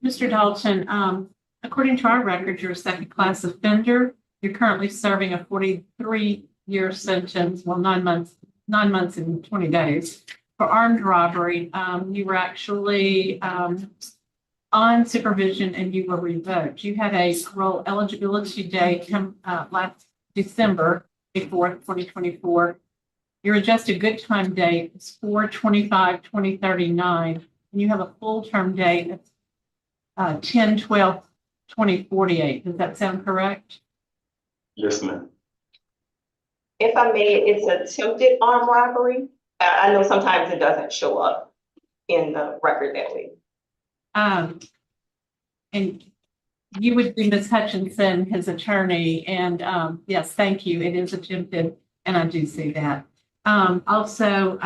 Mr. Dalton, according to our record, you're a second-class offender. You're currently serving a 43-year sentence, well, 9 months and 20 days for armed robbery. You were actually on supervision and you were revoked. You had a parole eligibility date come last December 4th, 2024. Your adjusted good time date is 4/25/2039, and you have a full term date of 10/12/2048. Does that sound correct? Yes, ma'am. If I may, it's attempted armed robbery. I know sometimes it doesn't show up in the record that way. And you would be Ms. Hutchinson, his attorney, and yes, thank you. It is attempted, and I do see that. Also,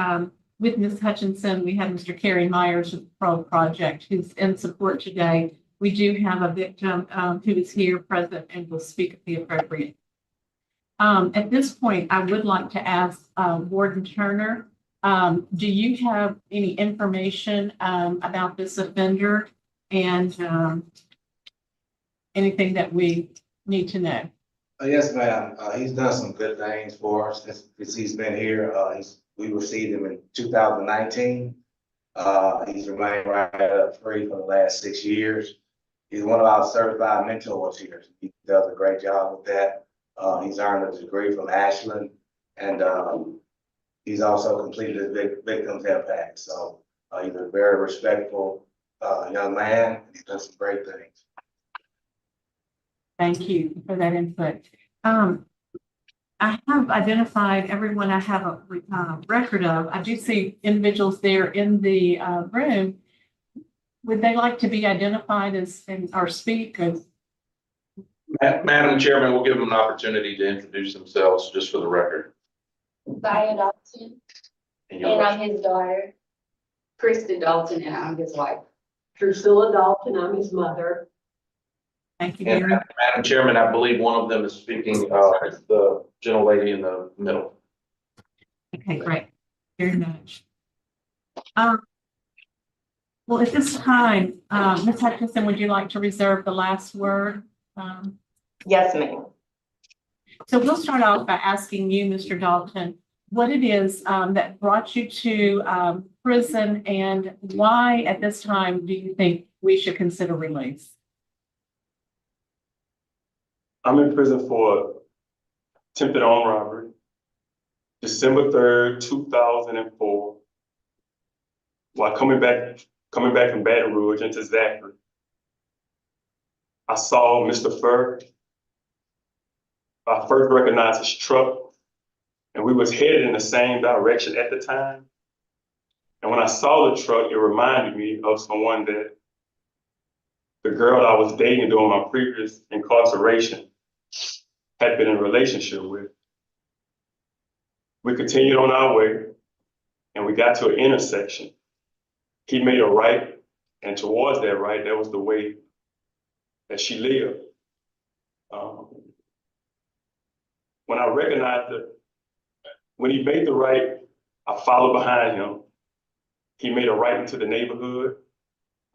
with Ms. Hutchinson, we have Mr. Kerry Myers with the Parole Project, who's in support today. We do have a victim who is here present and will speak at the appropriate. At this point, I would like to ask Warden Turner, do you have any information about this offender and anything that we need to know? Yes, ma'am. He's done some good things for us since he's been here. We received him in 2019. He's remained right up free for the last 6 years. He's one of our certified mentors here. He does a great job with that. He's earned a degree from Ashland, and he's also completed his victims impact. So he's a very respectful young man. He's done some great things. Thank you for that input. I have identified everyone I have a record of. I do see individuals there in the room. Would they like to be identified as or speak? Madam Chairman, we'll give them an opportunity to introduce themselves just for the record. Zaya Dalton, and I'm his daughter. Kristen Dalton, and I'm his wife. Drusilla Dalton, I'm his mother. Thank you, And Mary. Madam Chairman, I believe one of them is speaking, the gentlelady in the middle. Okay, great. Very much. Well, at this time, Ms. Hutchinson, would you like to reserve the last word? Yes, ma'am. So we'll start off by asking you, Mr. Dalton, what it is that brought you to prison, and why at this time do you think we should consider release? I'm in prison for attempted armed robbery, December 3rd, 2004. While coming back from Baton Rouge into Zachary, I saw Mr. Fur. I first recognized his truck, and we was headed in the same direction at the time. And when I saw the truck, it reminded me of someone that the girl I was dating during my previous incarceration had been in a relationship with. We continued on our way, and we got to an intersection. He made a right, and towards that right, that was the way that she lived. When I recognized it, when he made the right, I followed behind him. He made a right into the neighborhood.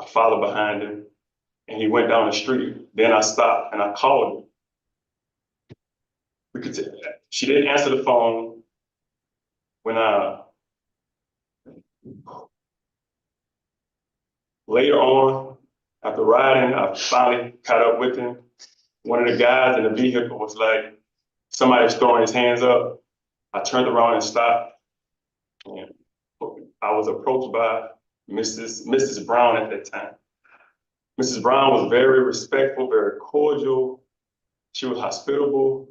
I followed behind him, and he went down the street. Then I stopped and I called him. She didn't answer the phone. When later on, after riding, I finally caught up with him. One of the guys in the vehicle was like, somebody's throwing his hands up. I turned around and stopped. And I was approached by Mrs. Brown at that time. Mrs. Brown was very respectful, very cordial. She was hospitable.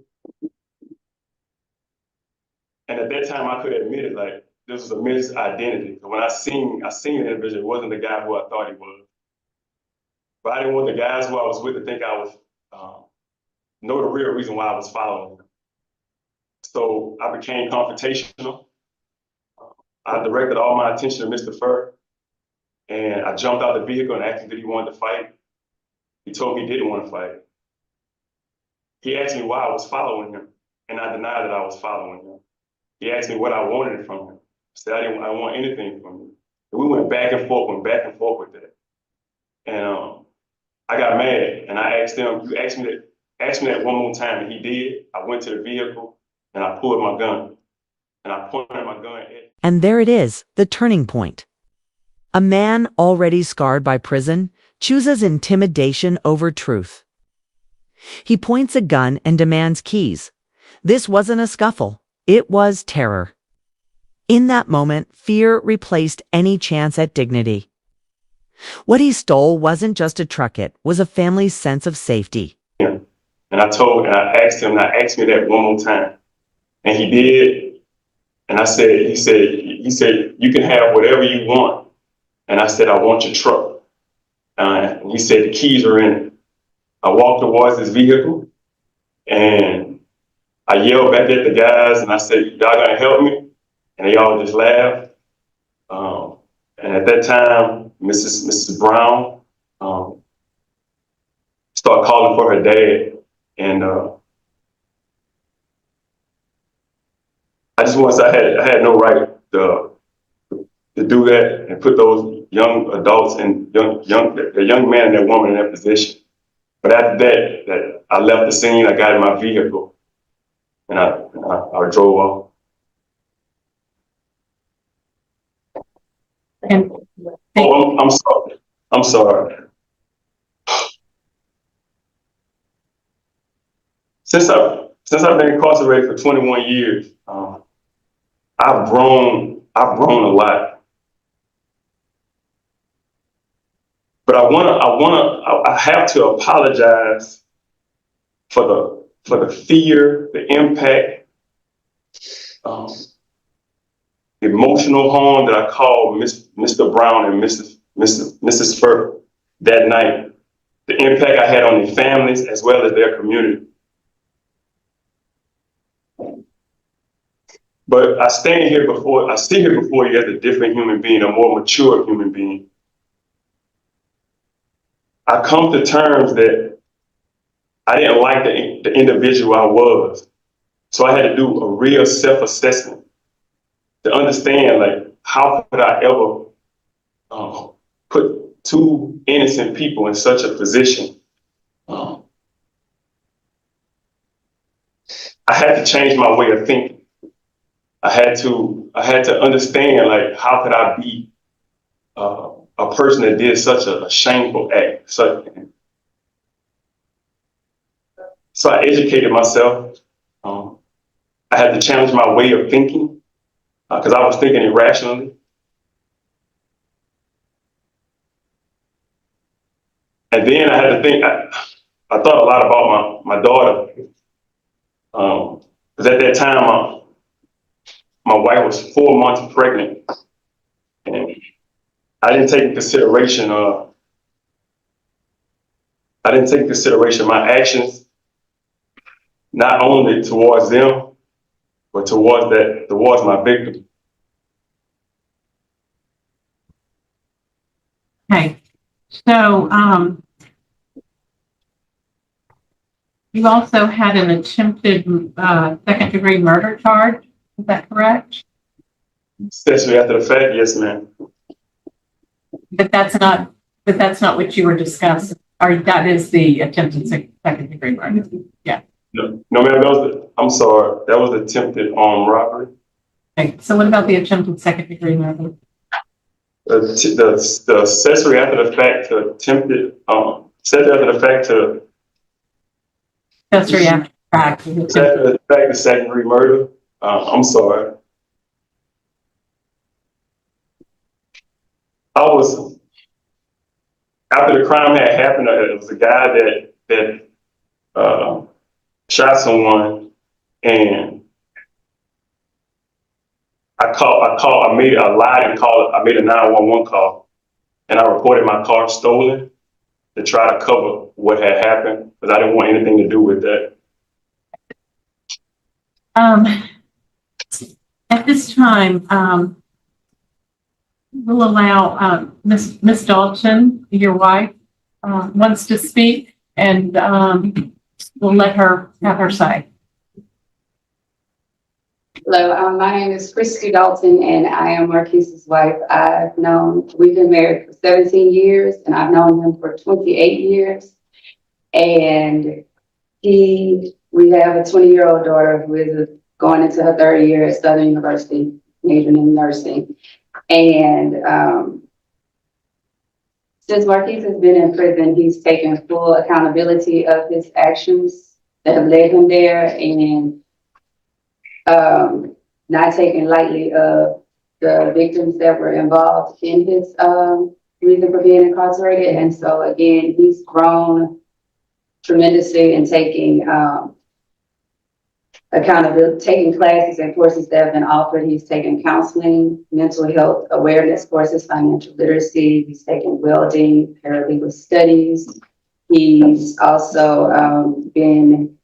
And at that time, I could admit it, like, this was a misidentity. When I seen the individual, it wasn't the guy who I thought he was. But I didn't want the guys who I was with to think I was, know the real reason why I was following them. So I became confrontational. I directed all my attention to Mr. Fur, and I jumped out the vehicle and asked him if he wanted to fight. He told me he didn't want to fight. He asked me why I was following him, and I denied that I was following him. He asked me what I wanted from him. I said I want anything from him. And we went back and forth with that. And I got mad and I asked him, you ask me that one more time, and he did. I went to the vehicle and I pulled my gun and I pointed my gun at. And there it is, the turning point. A man already scarred by prison chooses intimidation over truth. He points a gun and demands keys. This wasn't a scuffle. It was terror. In that moment, fear replaced any chance at dignity. What he stole wasn't just a truck, it was a family's sense of safety. And I asked him, now ask me that one more time. And he did. And he said, you can have whatever you want. And I said, I want your truck. And he said, the keys are in it. I walked towards his vehicle and I yelled back at the guys and I said, y'all gonna help me? And they all just laughed. And at that time, Mrs. Brown started calling for her dad. And I just want to say I had no right to do that and put those young adults and the young man and that woman in that position. But after that I left the scene, I got in my vehicle and I drove off. And Oh, I'm sorry. I'm sorry. Since I've been incarcerated for 21 years, I've grown a lot. But I have to apologize for the fear, the impact, the emotional harm that I caused Mr. Brown and Mrs. Fur that night, the impact I had on their families as well as their community. But I stand here before you as a different human being, a more mature human being. I come to terms that I didn't like the individual I was. So I had to do a real self-assessment to understand, like, how could I ever put two innocent people in such a position? I had to change my way of thinking. I had to understand, like, how could I be a person that did such a shameful act? So I educated myself. I had to challenge my way of thinking because I was thinking irrationally. And then I had to think, I thought a lot about my daughter. Because at that time, my wife was 4 months pregnant. And I didn't take into consideration my actions, not only towards them, but towards my victim. okay, so you also had an attempted second-degree murder charge. Is that correct? Especially after the fact, yes, ma'am. But that's not what you were discussing. Or that is the attempted second-degree murder. Yeah. No, ma'am, I'm sorry, that was attempted armed robbery. Okay. So what about the attempted second-degree murder? The accessory after the fact to attempted, accessory after the fact to Accessory after the fact. after the fact to second-degree murder. I'm sorry. After the crime had happened, it was a guy that shot someone, and I made a 911 call, and I reported my car stolen to try to cover what had happened because I didn't want anything to do with that. At this time, we'll allow Miss Dalton, your wife, wants to speak, and we'll let her have her say. Hello, my name is Christy Dalton and I am Marquise's wife. We've been married for 17 years and I've known him for 28 years. And we have a 20-year-old daughter who is going into her third year at Southern University, majoring in nursing. And since Marquise has been in prison, he's taken full accountability of his actions that have led him there, and not taking lightly of the victims that were involved in his reason for being incarcerated. And so again, he's grown tremendously in taking accountability, taking classes and courses that have been offered. He's taken counseling, mental health awareness courses, financial literacy. He's taken welding, paralegal studies. He's also been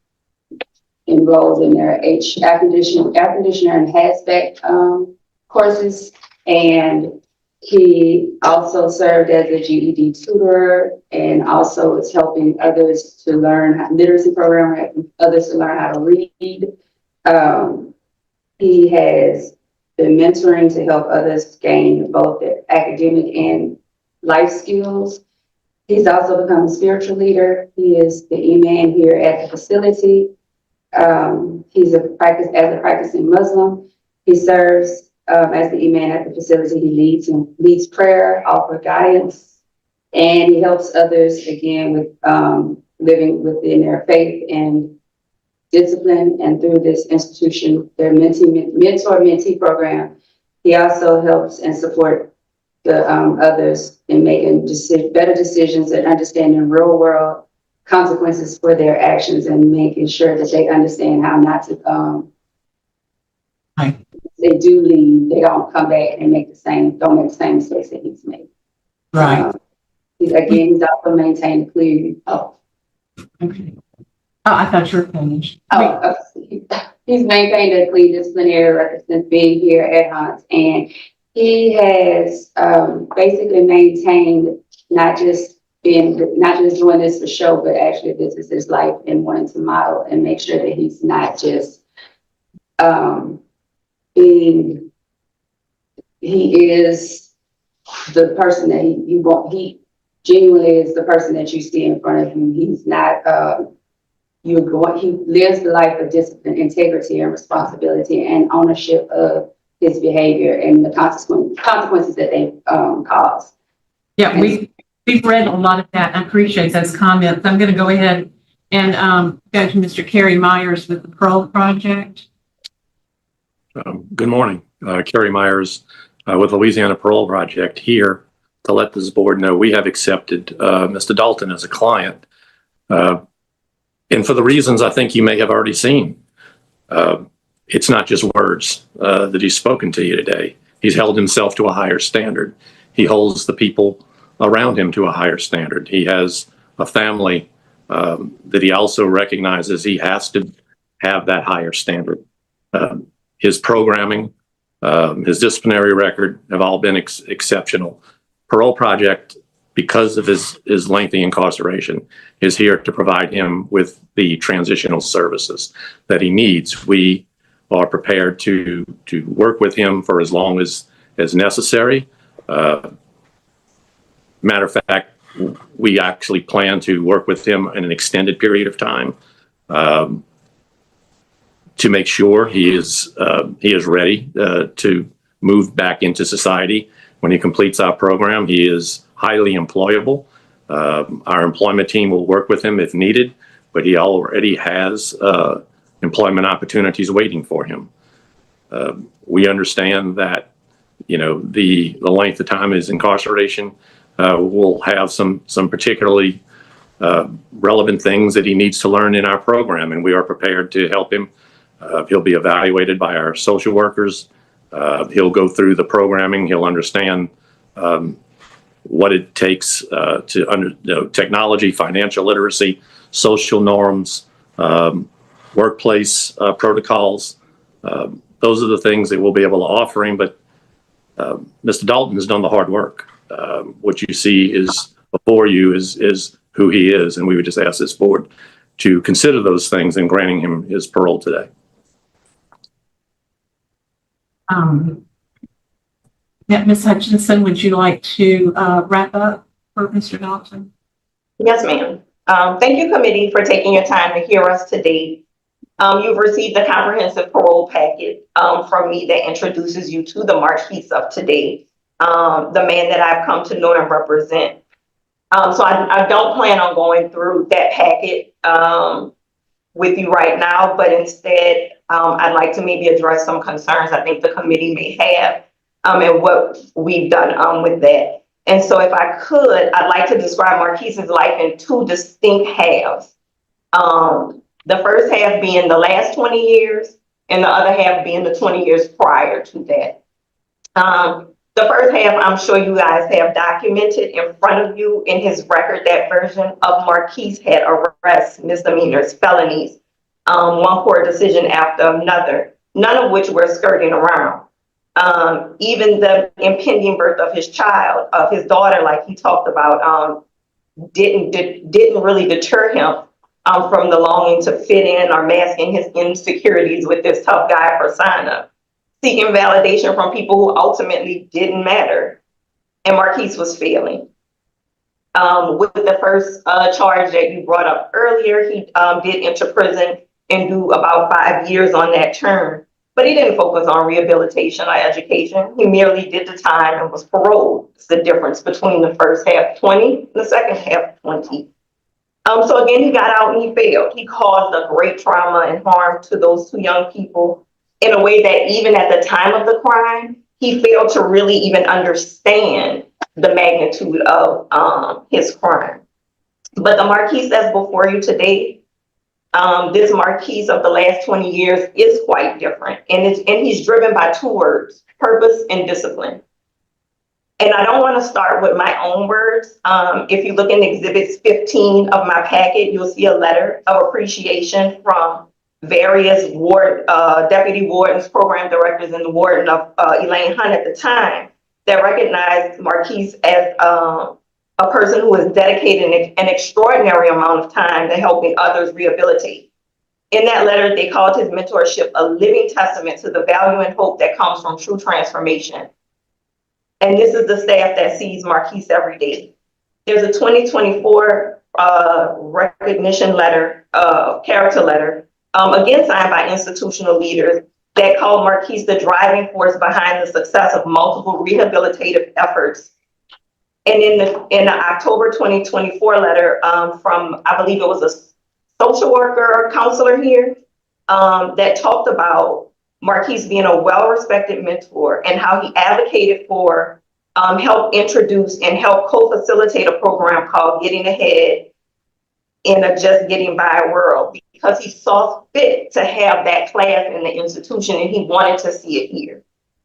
enrolled in their air conditioner and HVAC courses. And he also served as a GED tutor and also is helping others to learn literacy program, helping others to learn how to read. He has been mentoring to help others gain both their academic and life skills. He's also become a spiritual leader. He is the imam here at the facility. He's as a practicing Muslim. He serves as the imam at the facility. He leads prayer, offers guidance, and he helps others again with living within their faith and discipline. And through this institution, their mentor-mentee program, he also helps and support the others in making better decisions and understanding real world consequences for their actions and making sure that they understand how not to, Right. they do leave, they don't come back and don't make the same mistakes that he's made. Right. He's also maintained clear. Okay. Oh, I thought you were finished. He's maintained a clean disciplinary record since being here at Hunt, and he has basically maintained not just doing this for show, but actually this is his life and wanting to model and make sure that he's not just he is the person that he genuinely is the person that you see in front of you. He's not he lives the life of discipline, integrity, and responsibility and ownership of his behavior and the consequences that they cause. Yeah, we've read a lot of that. I appreciate those comments. I'm going to go ahead and go to Mr. Kerry Myers with the Pearl Project. Good morning, Kerry Myers with Louisiana Parole Project here to let this board know we have accepted Mr. Dalton as a client. And for the reasons I think you may have already seen, it's not just words that he's spoken to you today. He's held himself to a higher standard. He holds the people around him to a higher standard. He has a family that he also recognizes he has to have that higher standard. His programming, his disciplinary record have all been exceptional. Parole Project, because of his lengthy incarceration, is here to provide him with the transitional services that he needs. We are prepared to work with him for as long as necessary. Matter of fact, we actually plan to work with him in an extended period of time to make sure he is ready to move back into society. When he completes our program, he is highly employable. Our employment team will work with him if needed, but he already has employment opportunities waiting for him. We understand that, the length of time his incarceration will have some particularly relevant things that he needs to learn in our program, and we are prepared to help him. He'll be evaluated by our social workers. He'll go through the programming. He'll understand what it takes to technology, financial literacy, social norms, workplace protocols. Those are the things that we'll be able to offer him. But Mr. Dalton has done the hard work. What you see is before you is who he is, and we would just ask this board to consider those things in granting him his parole today. Yeah, Ms. Hutchinson, would you like to wrap up for Mr. Dalton? Yes, ma'am. Thank you, committee, for taking your time to hear us today. You've received a comprehensive parole packet from me that introduces you to the Marquise of today, the man that I've come to know and represent. So I don't plan on going through that packet with you right now, but instead, I'd like to maybe address some concerns I think the committee may have and what we've done with that. And so if I could, I'd like to describe Marquise's life in two distinct halves. The first half being the last 20 years and the other half being the 20 years prior to that. The first half, I'm sure you guys have documented in front of you in his record. That version of Marquise had arrests, misdemeanors, felonies, one poor decision after another, none of which were skirting around. Even the impending birth of his child, of his daughter, like he talked about, didn't really deter him from the longing to fit in or masking his insecurities with this tough guy persona, seeking validation from people who ultimately didn't matter. And Marquise was failing. With the first charge that you brought up earlier, he did enter prison and do about 5 years on that term. But he didn't focus on rehabilitation or education. He merely did the time and was paroled. It's the difference between the first half 20 and the second half 20. So again, he got out and he failed. He caused a great trauma and harm to those two young people in a way that even at the time of the crime, he failed to really even understand the magnitude of his crime. But the Marquise that's before you today, this Marquise of the last 20 years is quite different. And he's driven by two words: purpose and discipline. And I don't want to start with my own words. If you look in Exhibits 15 of my packet, you'll see a letter of appreciation from various deputy wardens, program directors, and the warden of Elaine Hunt at the time that recognized Marquise as a person who has dedicated an extraordinary amount of time to helping others rehabilitate. In that letter, they called his mentorship a living testament to the value and hope that comes from true transformation. And this is the staff that sees Marquise every day. There's a 2024 recognition letter, character letter, again signed by institutional leaders, that called Marquise the driving force behind the success of multiple rehabilitative efforts. And in the October 2024 letter from, I believe it was a social worker or counselor here, that talked about Marquise being a well-respected mentor and how he advocated for help introduce and help co-facilitate a program called Getting Ahead in a Just Getting By world, because he saw fit to have that class in the institution and he wanted to see it here.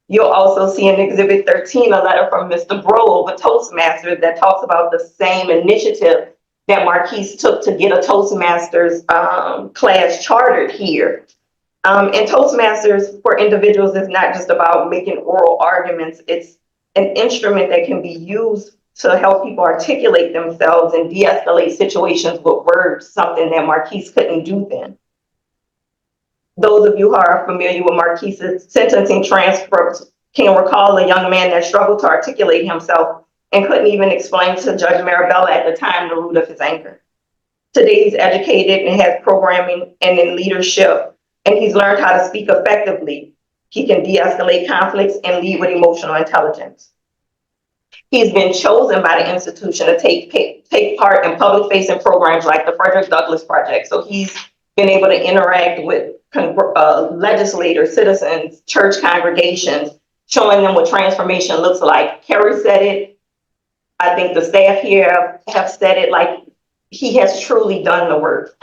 You'll also see in Exhibit 13 a letter from Mr. Bro, a Toastmaster, that talks about the same initiative that Marquise took to get a Toastmasters class chartered here. And Toastmasters for individuals is not just about making oral arguments. It's an instrument that can be used to help people articulate themselves and de-escalate situations with words, something that Marquise couldn't do then. Those of you who are familiar with Marquise's sentencing transcripts can recall a young man that struggled to articulate himself and couldn't even explain to Judge Marabella at the time the root of his anger. Today he's educated and has programming and in leadership, and he's learned how to speak effectively. He can de-escalate conflicts and lead with emotional intelligence. He's been chosen by the institution to take part in public-facing programs like the Frederick Douglass Project. So he's been able to interact with legislators, citizens, church congregations, showing them what transformation looks like. Kerry said it. I think the staff here have said it. Like, he has truly done the work.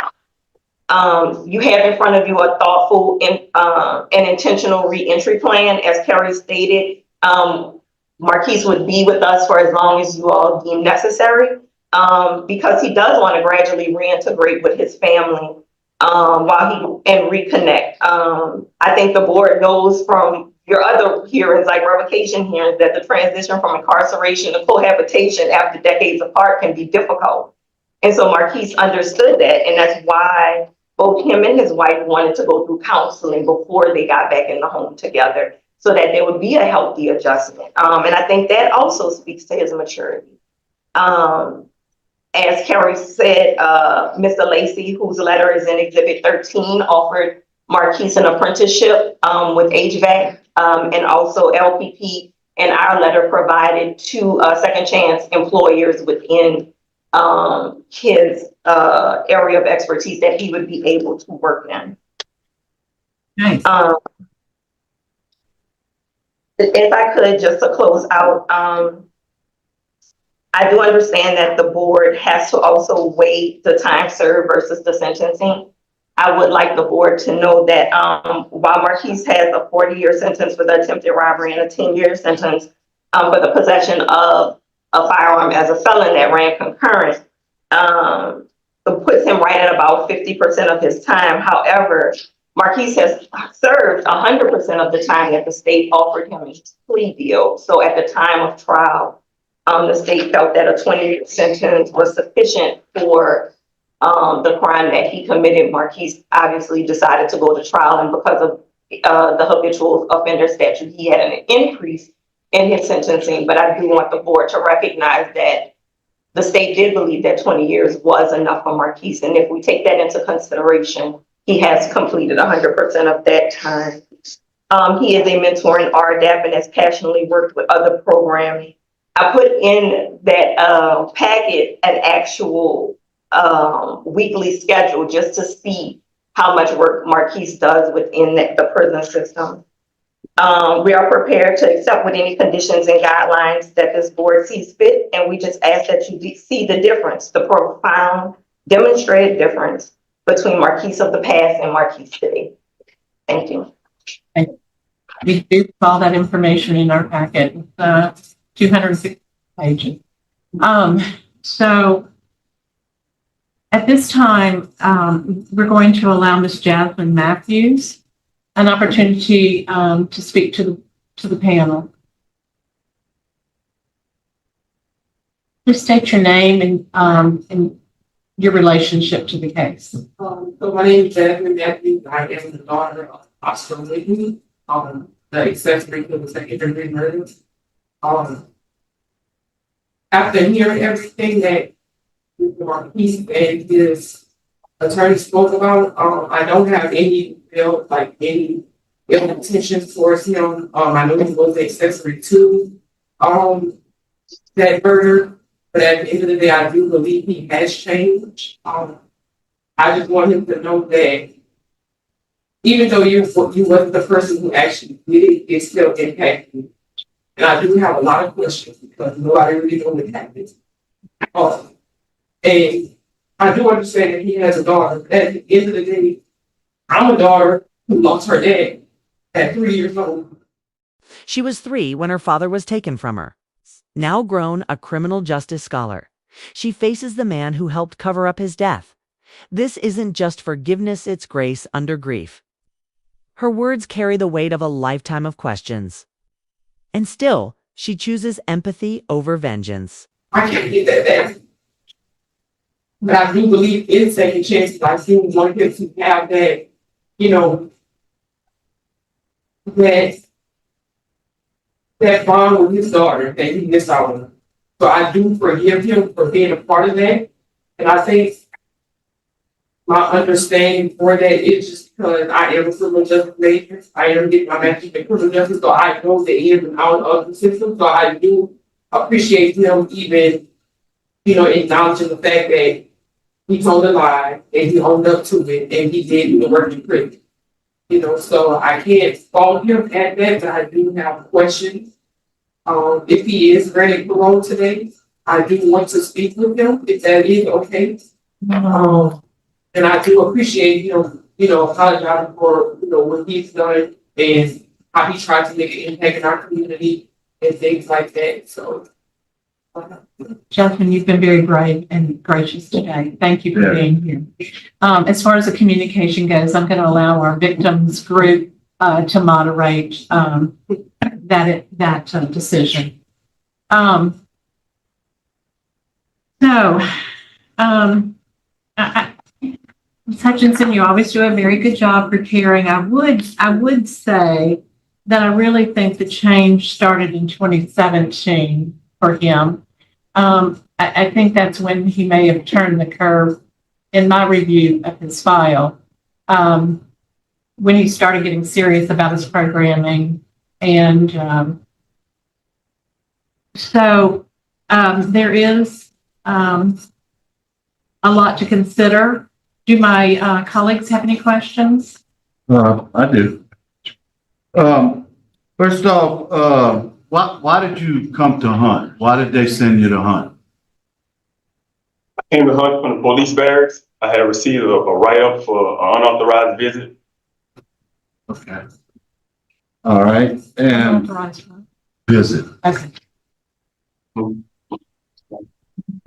You have in front of you a thoughtful and intentional re-entry plan. As Kerry stated, Marquise would be with us for as long as you all deem necessary, because he does want to gradually reintegrate with his family and reconnect. I think the board knows from your other hearings, like revocation hearings, that the transition from incarceration to cohabitation after decades apart can be difficult. And so Marquise understood that, and that's why both him and his wife wanted to go through counseling before they got back in the home together. so that there would be a healthy adjustment. And I think that also speaks to his maturity. As Carrie said, Mr. Lacy, whose letter is in Exhibit 13, offered Marquise an apprenticeship with HVAC and also LPP. And our letter provided two second chance employers within his area of expertise that he would be able to work in. Nice. If I could, just to close out, I do understand that the board has to also weigh the time served versus the sentencing. I would like the board to know that while Marquise has a 40-year sentence for the attempted robbery and a 10-year sentence for the possession of a firearm as a felon that ran concurrent, it puts him right at about 50% of his time. However, Marquise has served 100% of the time that the state offered him a plea deal. So at the time of trial, the state felt that a 20-year sentence was sufficient for the crime that he committed. Marquise obviously decided to go to trial, and because of the habitual offender statute, he had an increase in his sentencing. But I do want the board to recognize that the state did believe that 20 years was enough for Marquise. And if we take that into consideration, he has completed 100% of that time. He is a mentor in RDAP and has passionately worked with other programs. I put in that packet an actual weekly schedule just to see how much work Marquise does within the prison system. We are prepared to accept with any conditions and guidelines that this board sees fit, and we just ask that you see the difference, the profound demonstrated difference between Marquise of the past and Marquise today. Thank you. We do all that information in our packet, 260 pages. So at this time, we're going to allow Ms. Jasmine Matthews an opportunity to speak to the panel. Just state your name and your relationship to the case. So my name is Jasmine Matthews. I am the daughter of Oscar Whitney, the accessory to the second-degree murder. After hearing everything that Mr. Marquise and his attorney spoke about, I don't have any ill intentions towards him. I know he was the accessory to that murder, but at the end of the day, I do believe he has changed. I just want him to know that even though you wasn't the person who actually did it, it still impacted me. And I do have a lot of questions because nobody really knows what happened. And I do understand that he has a daughter. At the end of the day, I'm a daughter who lost her dad at 3 years old. She was 3 when her father was taken from her. Now grown a criminal justice scholar, she faces the man who helped cover up his death. This isn't just forgiveness, it's grace under grief. Her words carry the weight of a lifetime of questions. And still, she chooses empathy over vengeance. I can't get that back. But I do believe in second chances. I do want him to have that, that bond with his daughter that he missed out on. So I do forgive him for being a part of that. And I think my understanding for that is just because I am a criminal justice major. I am getting my master's in criminal justice, so I know the ins and outs of the system. So I do appreciate him even, acknowledging the fact that he told a lie and he owned up to it and he did the work in prison. So I can't fault him at that, but I do have questions. If he is granted parole today, I do want to speak with him, if that is okay. And I do appreciate him, apologizing for, what he's done and how he tried to make an impact in our community and things like that. So, Jasmine, you've been very brave and gracious today. Thank you for being here. As far as the communication goes, I'm going to allow our victims group to moderate that decision. Ms. Hutchinson, you always do a very good job preparing. I would say that I really think the change started in 2017 for him. I think that's when he may have turned the curve in my review of his file, when he started getting serious about his programming. And there is a lot to consider. Do my colleagues have any questions? I do. First off, why did you come to hunt? Why did they send you to hunt? I came to hunt from the police barracks. I had received a write-up for an unauthorized visit. Okay. All right, and Unauthorized one. visit. Okay.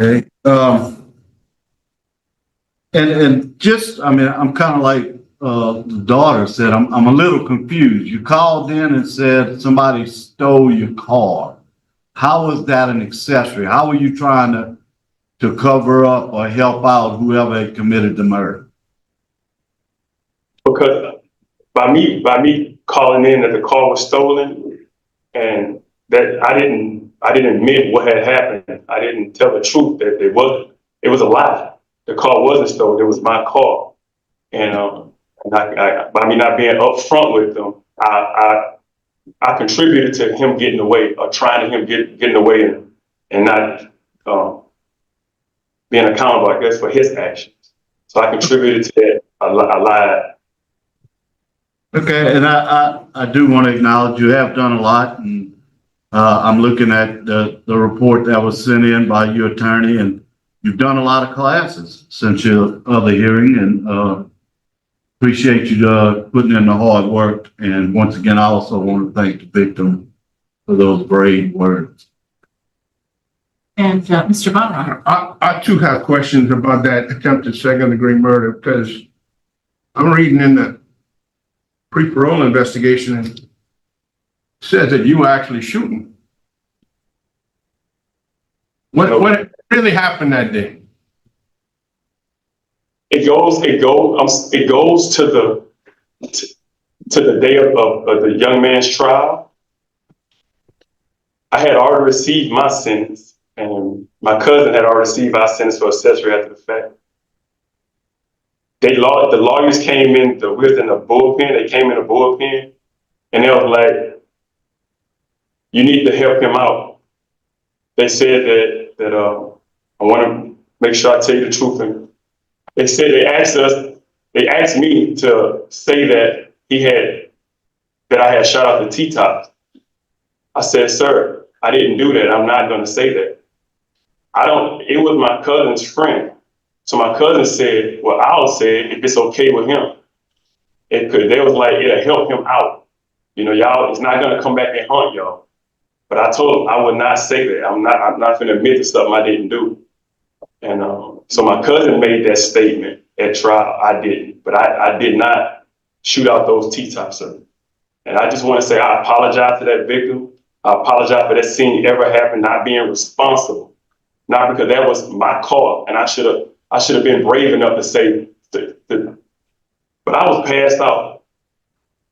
Okay. And just, I mean, I'm kind of like the daughter said, I'm a little confused. You called in and said somebody stole your car. How was that an accessory? How were you trying to cover up or help out whoever had committed the murder? Because by me calling in that the car was stolen, and that I didn't admit what had happened. I didn't tell the truth that it was a lie. The car wasn't stolen. It was my car. And by me not being upfront with them, I contributed to him getting away, or trying to him getting away, and not being accountable, I guess, for his actions. So I contributed to that. I lied. Okay, and I do want to acknowledge you have done a lot, and I'm looking at the report that was sent in by your attorney, and you've done a lot of classes since your other hearing, and appreciate you putting in the hard work. And once again, I also want to thank the victim for those brave words. And Mr. Bonner. I too have questions about that attempted second-degree murder, because I'm reading in the pre-parole investigation, and it says that you were actually shooting. What really happened that day? It goes to the day of the young man's trial. I had already received my sentence, and my cousin had already received our sentence for accessory after the fact. The lawyers came in, we was in the bullpen, they came in the bullpen, and they was like, you need to help him out. They said that I want to make sure I tell you the truth. And they said, they asked me to say that I had shot out the T-tops. I said, sir, I didn't do that. I'm not going to say that. It was my cousin's friend. So my cousin said, well, I'll say it if it's okay with him. They was like, it'll help him out. You know, y'all, it's not going to come back and haunt y'all. But I told him I would not say that. I'm not going to admit to something I didn't do. And so my cousin made that statement at trial. I didn't, but I did not shoot out those T-tops, sir. And I just want to say I apologize to that victim. I apologize for that scene ever happened, not being responsible. Not because that was my car, and I should have been brave enough to say, but I was passed out.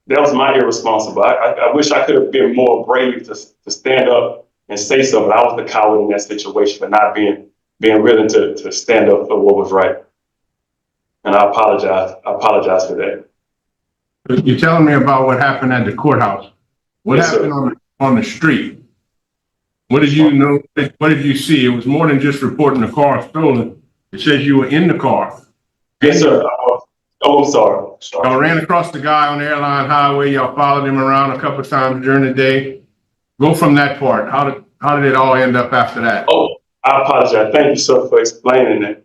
That was my irresponsible. I wish I could have been more brave to stand up and say something. I was the coward in that situation for not being willing to stand up for what was right. And I apologize. I apologize for that. You're telling me about what happened at the courthouse. What Yes, happened on the street? What did you know? What did you see? It was more than just reporting the car stolen. It says you were in the car. Yes, sir. I'm sorry. Y'all ran across the guy on the airline highway. Y'all followed him around a couple of times during the day. Go from that part. How did it all end up after that? Oh, I apologize. Thank you, sir, for explaining that.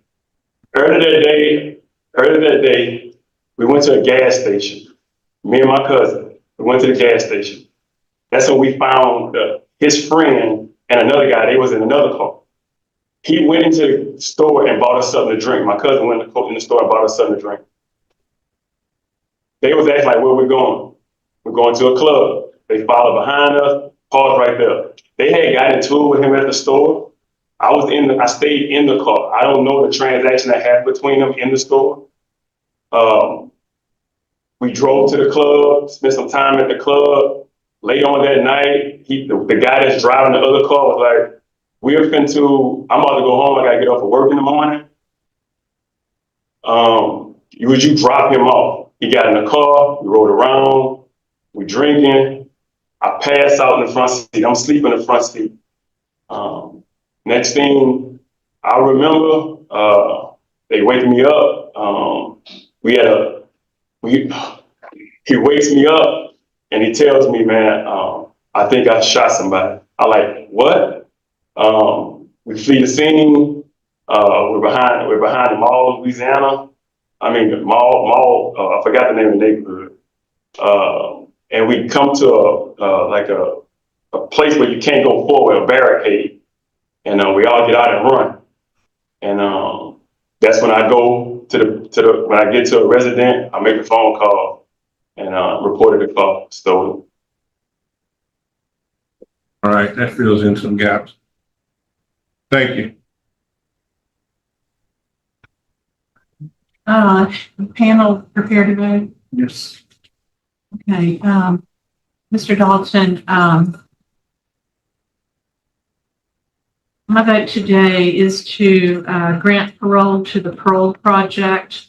Earlier that day, we went to a gas station. Me and my cousin, we went to the gas station. That's when we found his friend and another guy. They was in another car. He went into the store and bought us something to drink. My cousin went in the store and bought us something to drink. They was acting like, where we going? We're going to a club. They followed behind us, paused right there. They had got into it with him at the store. I stayed in the car. I don't know the transaction that happened between them in the store. We drove to the club, spent some time at the club, later on that night, the guy that's driving the other car was like, I'm about to go home, I gotta get off of work in the morning. Would you drop him off? He got in the car, we rode around, we drinking. I pass out in the front seat. I'm sleeping in the front seat. Next thing I remember, they wake me up. He wakes me up and he tells me, man, I think I shot somebody. I like, what? We flee the scene. We're behind the mall, Louisiana. I mean, the mall, I forgot the name of the neighborhood. And we come to a place where you can't go forward, a barricade. And we all get out and run. And that's when I go when I get to a resident, I make a phone call and reported the car stolen. All right, that fills in some gaps. Thank you. Panel prepared to vote? Yes. Okay, Mr. Dalton, my vote today is to grant parole to the Parole Project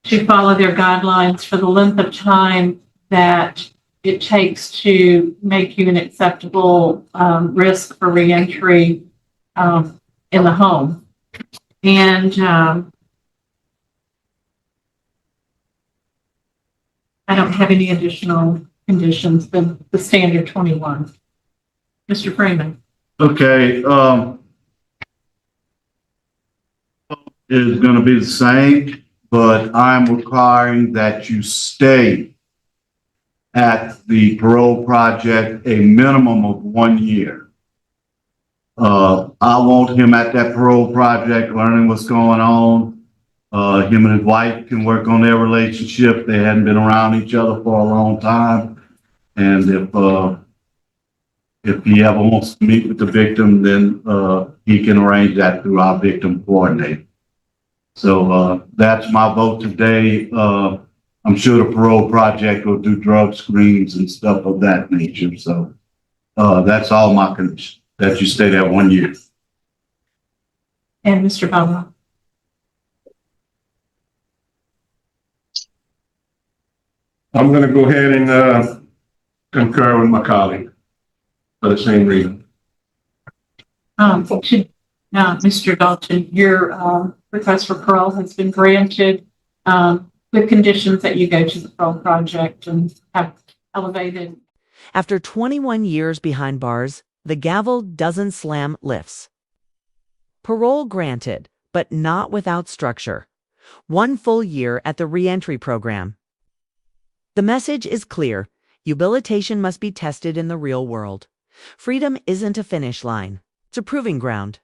to follow their guidelines for the length of time that it takes to make you an acceptable risk for reentry in the home. And I don't have any additional conditions than the standard 21. Mr. Freeman. Okay, is gonna be the same, but I'm requiring that you stay at the parole project a minimum of 1 year. I want him at that parole project, learning what's going on. Him and his wife can work on their relationship. They hadn't been around each other for a long time. And if he ever wants to meet with the victim, then he can arrange that through our victim coordinator. So that's my vote today. I'm sure the parole project will do drug screens and stuff of that nature. So that's all my condition, that you stay there 1 year. And Mr. Bala. I'm gonna go ahead and concur with my colleague for the same reason. Mr. Dalton, your request for parole has been granted with conditions that you go to the parole project and have elevated. After 21 years behind bars, the gavel doesn't slam lifts. Parole granted, but not without structure. 1 full year at the reentry program. The message is clear. Habilitation must be tested in the real world. Freedom isn't a finish line. It's a proving ground.